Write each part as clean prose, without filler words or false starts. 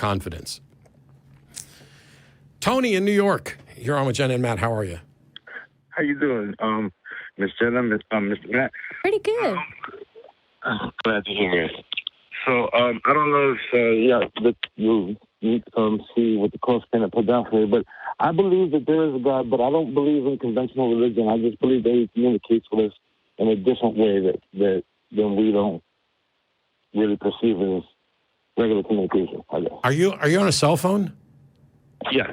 confidence. Tony in New York. You're on with Jenna and Matt. How are you? How you doing, Miss Jenna, Mr. Matt? Pretty good. Glad to hear it. So, I don't know if that you need to see what the course can put down for me, but I believe that there is a God, but I don't believe in conventional religion. I just believe that He communicates with us in a different way that we don't really perceive as regular communication, I guess. Are you on a cell phone? Yes.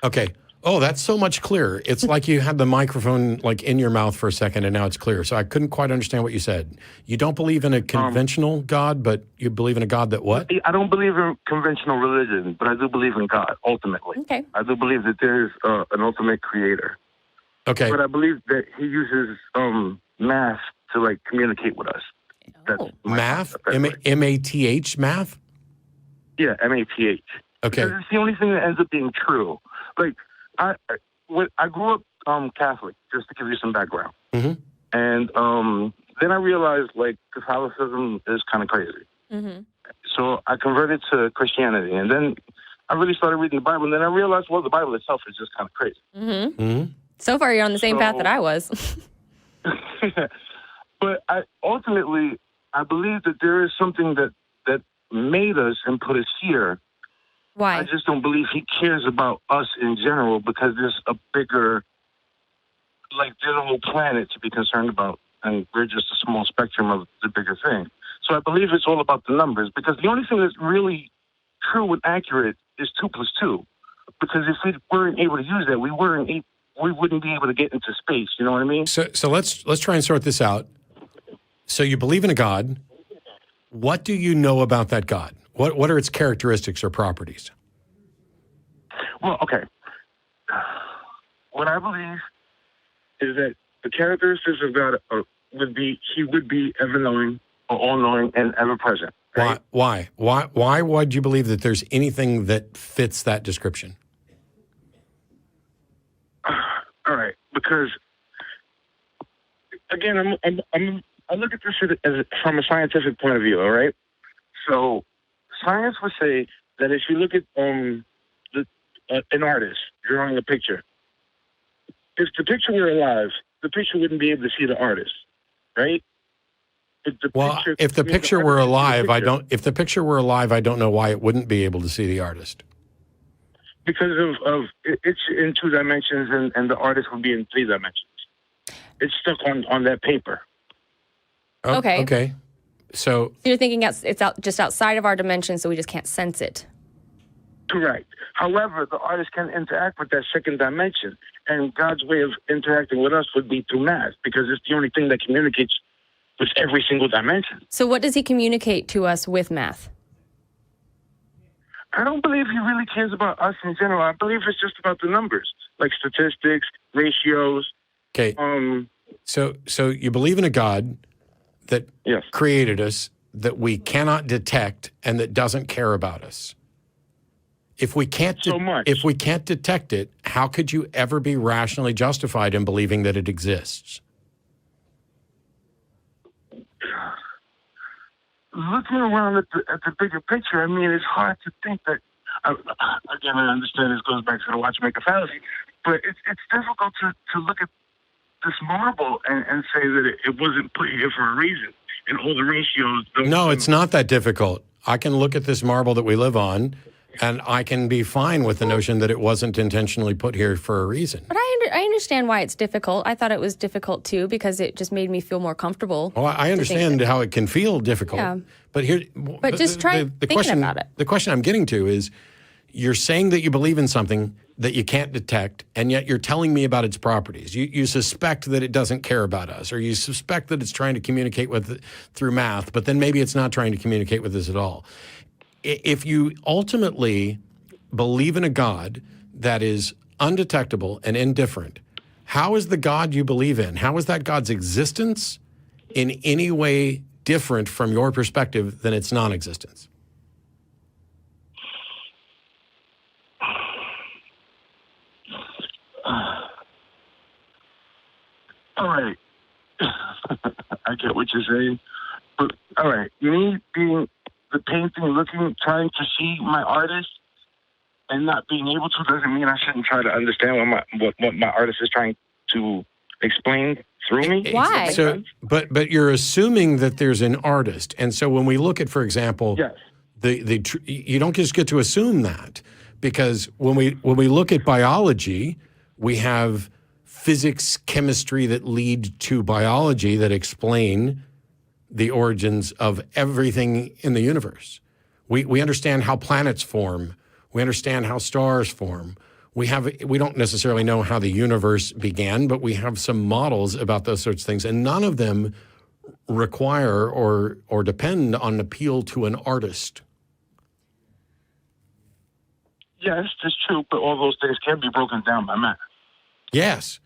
Okay. Oh, that's so much clearer. It's like you had the microphone like in your mouth for a second and now it's clear. So I couldn't quite understand what you said. You don't believe in a conventional God, but you believe in a God that what? I don't believe in conventional religion, but I do believe in God, ultimately. Okay. I do believe that there is an ultimate creator. Okay. But I believe that He uses math to, like, communicate with us. That's Math? M-A-T-H, math? Yeah, M-A-T-H. Okay. Because it's the only thing that ends up being true. Like, I grew up Catholic, just to give you some background. Mm-hmm. And then I realized, like, Catholicism is kind of crazy. Mm-hmm. So I converted to Christianity. And then I really started reading the Bible. And then I realized, well, the Bible itself is just kind of crazy. Mm-hmm. Mm-hmm. So far, you're on the same path that I was. But ultimately, I believe that there is something that made us and put us here. Why? I just don't believe He cares about us in general because there's a bigger, like, there's a whole planet to be concerned about, and we're just a small spectrum of the bigger thing. So I believe it's all about the numbers because the only thing that's really true and accurate is 2 + 2. Because if we weren't able to use that, we wouldn't be able to get into space. You know what I mean? So let's try and sort this out. So you believe in a God. What do you know about that God? What are its characteristics or properties? Well, okay. What I believe is that the characteristics of God would be He would be ever-knowing, or all-knowing, and ever-present. Right? Why would you believe that there's anything that fits that description? All right, because again, I look at this as from a scientific point of view. All right, so science would say that if you look at an artist drawing a picture, if the picture were alive, the picture wouldn't be able to see the artist, right? If the picture were alive, I don't. If the picture were alive, I don't know why it wouldn't be able to see the artist. Because of it's in 2 dimensions, and the artist would be in 3 dimensions. It's stuck on that paper. Oh, Okay. Okay. So you're thinking it's just outside of our dimension, so we just can't sense it. Correct. However, the artist can interact with that 2nd dimension, and God's way of interacting with us would be through math, because it's the only thing that communicates with every single dimension. So what does He communicate to us with math? I don't believe He really cares about us in general. I believe it's just about the numbers, like statistics, ratios. okay. So you believe in a God that Yes. created us, that we cannot detect, and that doesn't care about us. If we can't if we can't detect it, how could you ever be rationally justified in believing that it exists? Looking around at the bigger picture, I mean, it's hard to think that. Again, I understand this goes back to the watchmaker fallacy, but it's difficult to look at this marble and say that it wasn't put here for a reason, and all the ratios. No, it's not that difficult. I can look at this marble that we live on, and I can be fine with the notion that it wasn't intentionally put here for a reason. But I understand why it's difficult. I thought it was difficult too because it just made me feel more comfortable. Well, I understand how it can feel difficult. Yeah. But just try thinking about it. The question I'm getting to is, you're saying that you believe in something that you can't detect, and yet you're telling me about its properties. You suspect that it doesn't care about us, or you suspect that it's trying to communicate with through math, but then maybe it's not trying to communicate with us at all. If you ultimately believe in a God that is undetectable and indifferent, how is the God you believe in, how is that God's existence in any way different from your perspective than its non-existence? All right. I get what you're saying. But, all right, me being the painting, trying to see my artist and not being able to doesn't mean I shouldn't try to understand what my artist is trying to explain through me. Why? So, but you're assuming that there's an artist, and so when we look at, for example, Yes. You don't just get to assume that, because when we look at biology, we have physics, chemistry that lead to biology that explain the origins of everything in the universe. We understand how planets form. We understand how stars form. We don't necessarily know how the universe began, but we have some models about those sorts of things, and none of them require or depend on an appeal to an artist. Yes, that's true, but all those things can be broken down by math. Yes,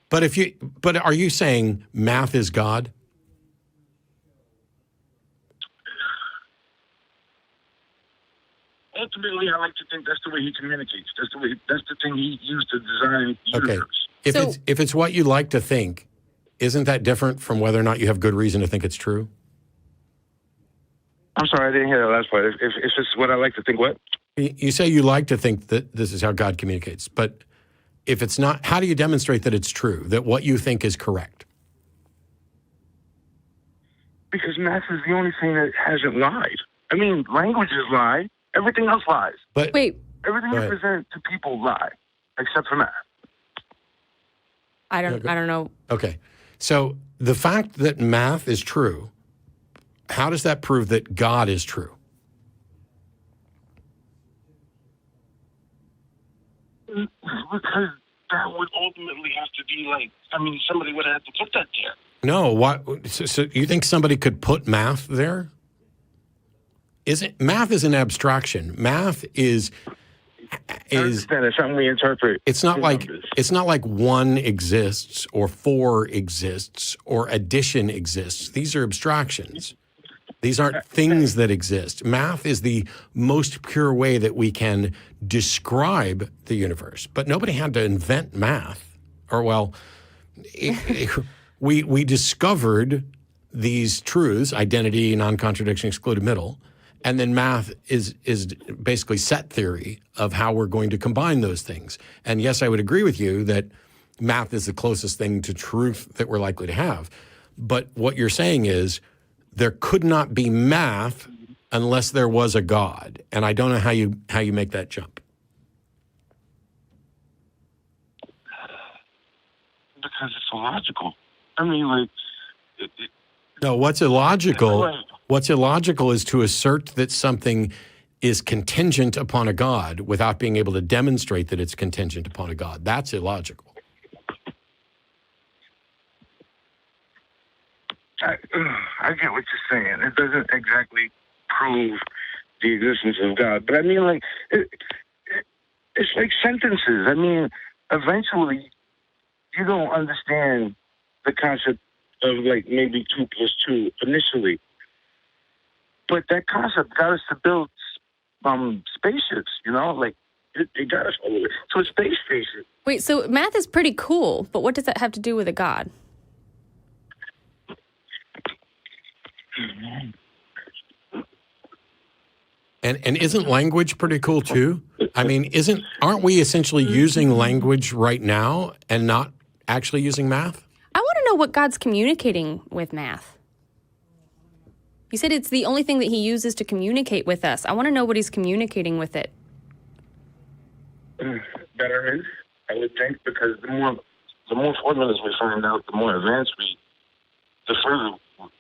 but are you saying math is God? Ultimately, I like to think that's the way he communicates. That's the thing he used to design the Okay. universe. If it's what you like to think, isn't that different from whether or not you have good reason to think it's true? I'm sorry, I didn't hear that last part. If it's what I like to think, what? You say you like to think that this is how God communicates, but if it's not, how do you demonstrate that it's true, that what you think is correct? Because math is the only thing that hasn't lied. I mean, languages lie. Everything else lies. But Wait, Everything you present to people lie, except for math. I don't know. okay, so the fact that math is true, how does that prove that God is true? Because that would ultimately have to be somebody would have to put that there. No, what? So you think somebody could put math there? Math is an abstraction. Math is I understand it's something we interpret. it's not in like numbers. it's not like 1 exists or 4 exists or addition exists. These are abstractions. These aren't things that exist. Math is the most pure way that we can describe the universe. But nobody had to invent math. Or, well, we discovered these truths, identity, non-contradiction, excluded middle, and then math is basically set theory of how we're going to combine those things. And yes, I would agree with you that math is the closest thing to truth that we're likely to have. But what you're saying is there could not be math unless there was a God. And I don't know how you make that jump. Because it's illogical. I mean, No, what's illogical? Right. What's illogical is to assert that something is contingent upon a God without being able to demonstrate that it's contingent upon a God. That's illogical. I get what you're saying. It doesn't exactly prove the existence of God, but I mean, it's like sentences. I mean, eventually, you don't understand the concept of maybe 2 + 2 initially, but that concept got us to build spaceships. It got us all the way to a space station. Wait, so math is pretty cool, but what does that have to do with a God? And isn't language pretty cool too? I mean, aren't we essentially using language right now and not actually using math? I want to know what God's communicating with math. You said it's the only thing that he uses to communicate with us. I want to know what he's communicating with it. Betterment, I would think, because the more formulas we find out, the more advanced the further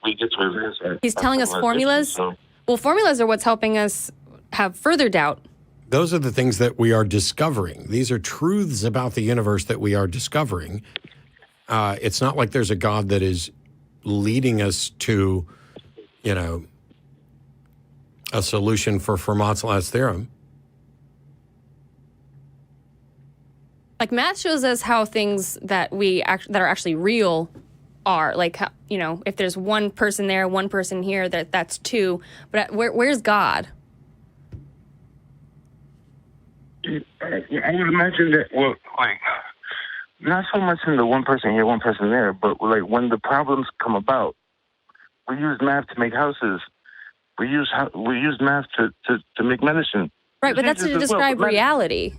we get to advance. He's telling us formulas? So, Well, formulas are what's helping us have further doubt. Those are the things that we are discovering. These are truths about the universe that we are discovering. It's not like there's a God that is leading us to, a solution for Fermat's last theorem. Like math shows us how things that that are actually real are. Like, if there's one person there, one person here, that's 2. But where's God? I would imagine that, not so much in the one person here, one person there, but when the problems come about, we use math to make houses. We use math to make medicine. Right, but that's to Diseases as well, describe but reality.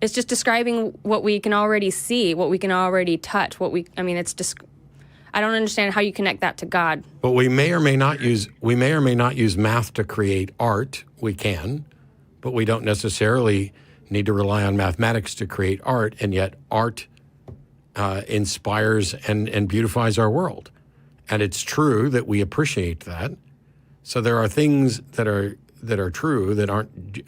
It's just describing what we can already see, what we can already touch, it's just, I don't understand how you connect that to God. But we may or may not use math to create art. We can, but we don't necessarily need to rely on mathematics to create art, and yet art inspires and beautifies our world. And it's true that we appreciate that. So there are things that are true that aren't,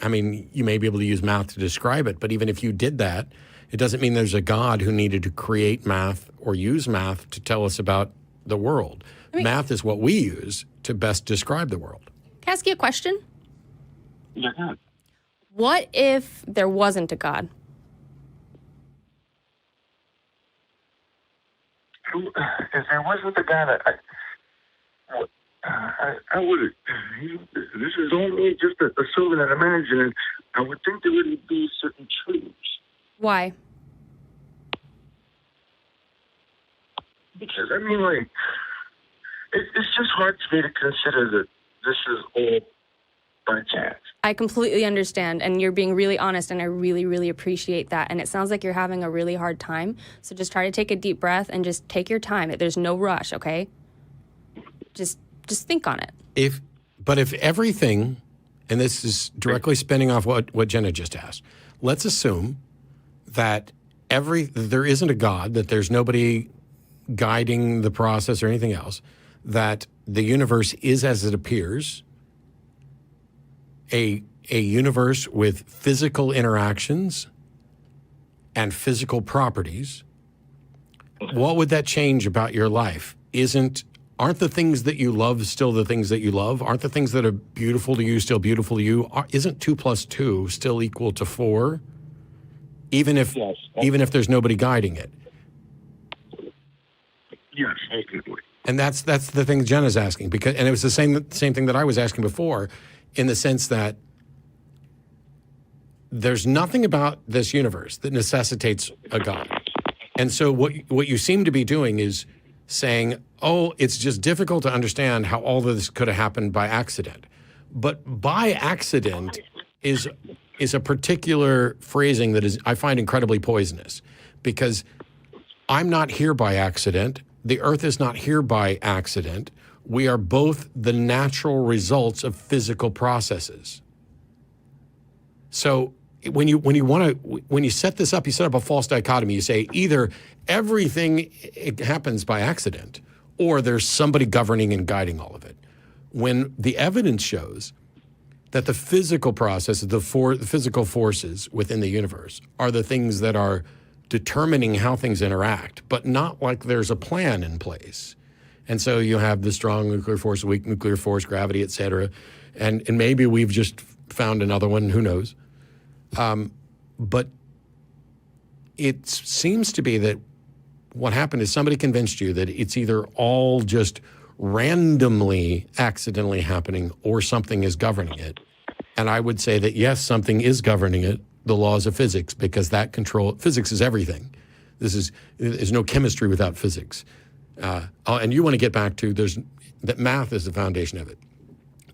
you may be able to use math to describe it, but even if you did that, it doesn't mean there's a God who needed to create math or use math to tell us about the world. Math is what we use to best describe the world. Can I ask you a question? Yeah. What if there wasn't a God? If there wasn't a God, I would. This is only just assuming and imagining. I would think there would be certain truths. Why? Because it's just hard for me to consider that this is all by chance. I completely understand, and you're being really honest, and I really, really appreciate that. And it sounds like you're having a really hard time, so just try to take a deep breath and just take your time. There's no rush, okay? Just think on it. But if everything, and this is directly spinning off what Jenna just asked, let's assume that there isn't a God, that there's nobody guiding the process or anything else, that the universe is as it appears, a universe with physical interactions and physical properties. What would that change about your life? Aren't the things that you love still the things that you love? Aren't the things that are beautiful to you still beautiful to you? Isn't 2 + 2 still equal to 4? Even if there's nobody guiding it. Yes, ultimately. And that's the thing Jenna's asking, and it was the same thing that I was asking before, in the sense that there's nothing about this universe that necessitates a God. And so what you seem to be doing is saying, oh, it's just difficult to understand how all of this could have happened by accident. But by accident is a particular phrasing that I find incredibly poisonous, because I'm not here by accident. The earth is not here by accident. We are both the natural results of physical processes. So when you set this up, you set up a false dichotomy. You say either everything happens by accident, or there's somebody governing and guiding all of it. When the evidence shows that the physical processes, the physical forces within the universe are the things that are determining how things interact, but not like there's a plan in place. And so you have the strong nuclear force, weak nuclear force, gravity, et cetera. And maybe we've just found another one, who knows? But it seems to be that what happened is somebody convinced you that it's either all just randomly, accidentally happening, or something is governing it. And I would say that, yes, something is governing it, the laws of physics, because physics is everything. There's no chemistry without physics. And you want to get back to that math is the foundation of it.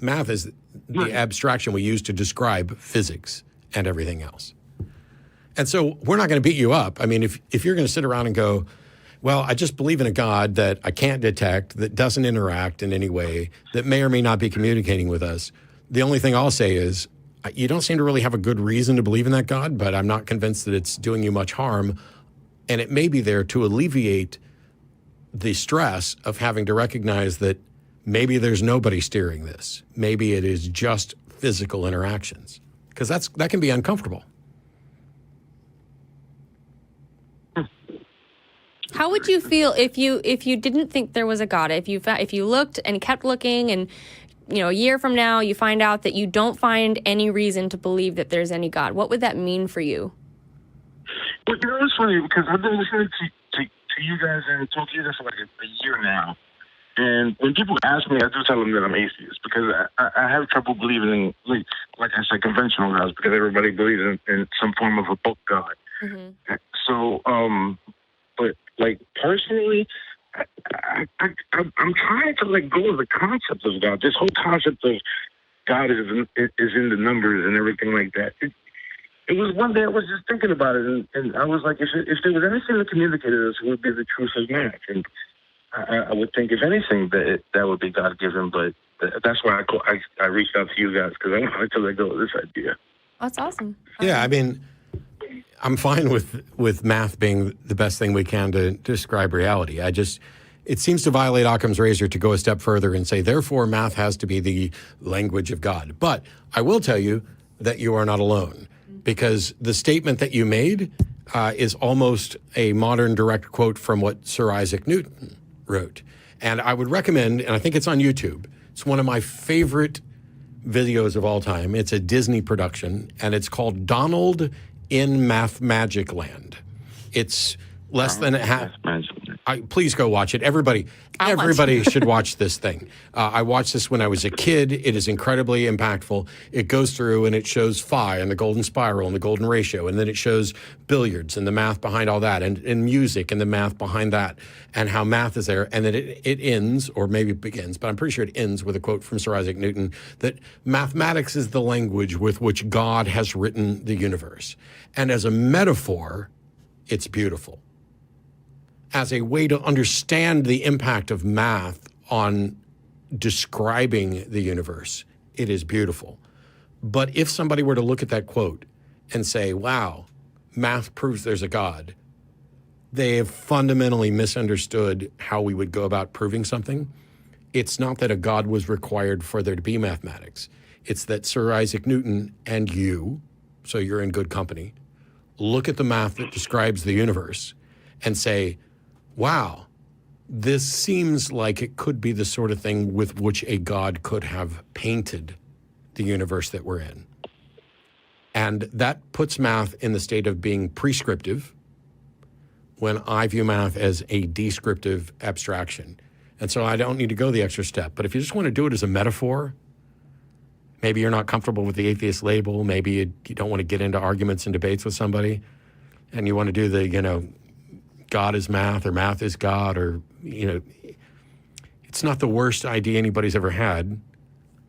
Math is the abstraction we use to describe physics and everything else. And so we're not going to beat you up. I mean, if you're going to sit around and go, well, I just believe in a God that I can't detect, that doesn't interact in any way, that may or may not be communicating with us, the only thing I'll say is, you don't seem to really have a good reason to believe in that God, but I'm not convinced that it's doing you much harm. And it may be there to alleviate the stress of having to recognize that maybe there's nobody steering this. Maybe it is just physical interactions, because that can be uncomfortable. How would you feel if you didn't think there was a God? If you looked and kept looking, and a year from now you find out that you don't find any reason to believe that there's any God, what would that mean for you? Well, it's funny because I've been listening to you guys and talking to you guys for like a year now. And when people ask me, I do tell them that I'm atheist, because I have trouble believing in, like I said, conventional gods, because everybody believes in some form of a book God. Mm-hmm. So, but like personally, I'm trying to let go of the concept of God. This whole concept of God is in the numbers and everything like that. It was one day I was just thinking about it, and I was like, if there was anything that communicated us, it would be the truth of math. And I would think, if anything, that would be God given. But that's why I reached out to you guys, because I wanted to let go of this idea. That's awesome. Yeah, I mean, I'm fine with math being the best thing we can to describe reality. It seems to violate Occam's razor to go a step further and say, therefore, math has to be the language of God. But I will tell you that you are not alone, because the statement that you made is almost a modern direct quote from what Sir Isaac Newton wrote. And I would recommend, and I think it's on YouTube, it's one of my favorite videos of all time. It's a Disney production, and it's called Donald in Math Magic Land. It's less than a half. Please go watch it. Everybody should watch this thing. I watched this when I was a kid. It is incredibly impactful. It goes through and it shows phi and the golden spiral and the golden ratio, and then it shows billiards and the math behind all that, and music and the math behind that, and how math is there. And then it ends, or maybe it begins, but I'm pretty sure it ends with a quote from Sir Isaac Newton that mathematics is the language with which God has written the universe. And as a metaphor, it's beautiful. As a way to understand the impact of math on describing the universe, it is beautiful. But if somebody were to look at that quote and say, wow, math proves there's a God, they have fundamentally misunderstood how we would go about proving something. It's not that a God was required for there to be mathematics. It's that Sir Isaac Newton and you, so you're in good company, look at the math that describes the universe and say, wow, this seems like it could be the sort of thing with which a God could have painted the universe that we're in. And that puts math in the state of being prescriptive, when I view math as a descriptive abstraction. And so I don't need to go the extra step. But if you just want to do it as a metaphor, maybe you're not comfortable with the atheist label, maybe you don't want to get into arguments and debates with somebody, and you want to do the, God is math, or math is God, or, it's not the worst idea anybody's ever had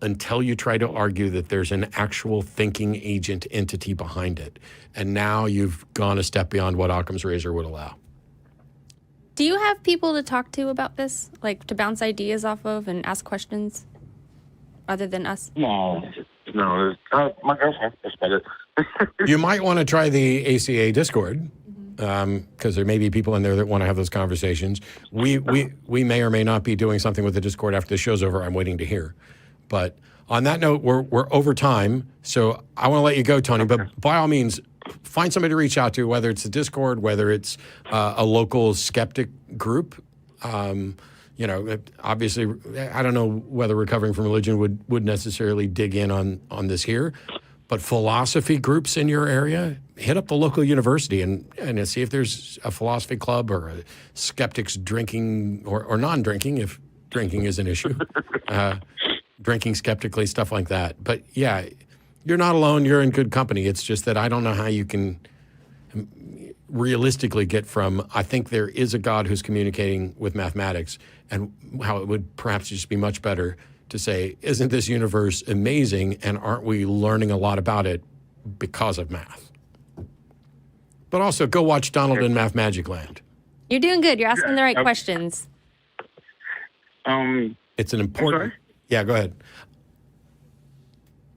until you try to argue that there's an actual thinking agent entity behind it. And now you've gone a step beyond what Occam's razor would allow. Do you have people to talk to about this, like to bounce ideas off of and ask questions, other than us? No. My girlfriend, that's about it. You might want to try the ACA Discord, because there may be people in there that want to have those conversations. We may or may not be doing something with the Discord after the show's over. I'm waiting to hear. But on that note, we're over time, so I want to let you go, Tony. But by all means, find somebody to reach out to, whether it's the Discord, whether it's a local skeptic group. Obviously, I don't know whether Recovering from Religion would necessarily dig in on this here, but philosophy groups in your area, hit up the local university and see if there's a philosophy club or a skeptics drinking or non-drinking, if drinking is an issue, drinking skeptically, stuff like that. But yeah, you're not alone. You're in good company. It's just that I don't know how you can realistically get from, I think there is a God who's communicating with mathematics, and how it would perhaps just be much better to say, isn't this universe amazing, and aren't we learning a lot about it because of math? But also, go watch Donald in Math Magic Land. You're doing good. You're asking the right questions. It's an important... Yeah, go ahead.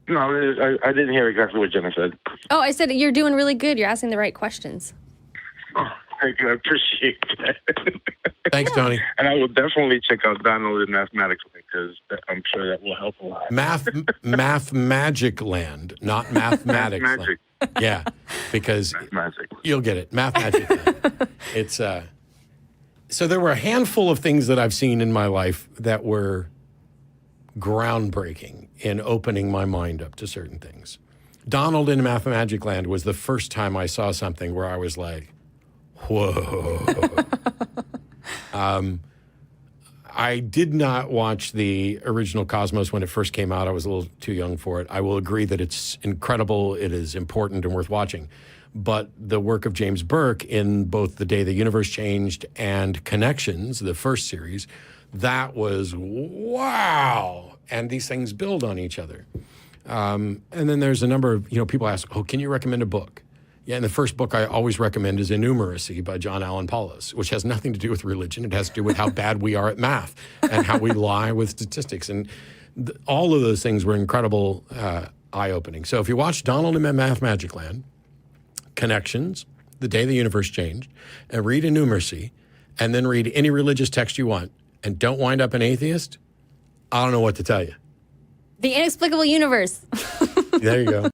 No, I didn't hear exactly what Jenna said. Oh, I said you're doing really good. You're asking the right questions. Oh, thank you. I appreciate that. Thanks, Tony. And I will definitely check out Donald in Mathematics, because I'm sure that will help a lot. Math Magic Land, not Mathematics Land. Yeah, because you'll get it. Math Magic Land. It's so there were a handful of things that I've seen in my life that were groundbreaking in opening my mind up to certain things. Donald in Math Magic Land was the first time I saw something where I was like, whoa. I did not watch the original Cosmos when it first came out. I was a little too young for it. I will agree that it's incredible. It is important and worth watching. But the work of James Burke in both The Day the Universe Changed and Connections, the first series, that was wow. And these things build on each other. And then there's a number of, people ask, oh, can you recommend a book? Yeah, and the first book I always recommend is Innumeracy by John Allen Paulus, which has nothing to do with religion. It has to do with how bad we are at math and how we lie with statistics. And all of those things were incredible, eye-opening. So if you watch Donald in Math Magic Land, Connections, The Day the Universe Changed, and read Innumeracy, and then read any religious text you want, and don't wind up an atheist, I don't know what to tell you. The inexplicable universe. There you go.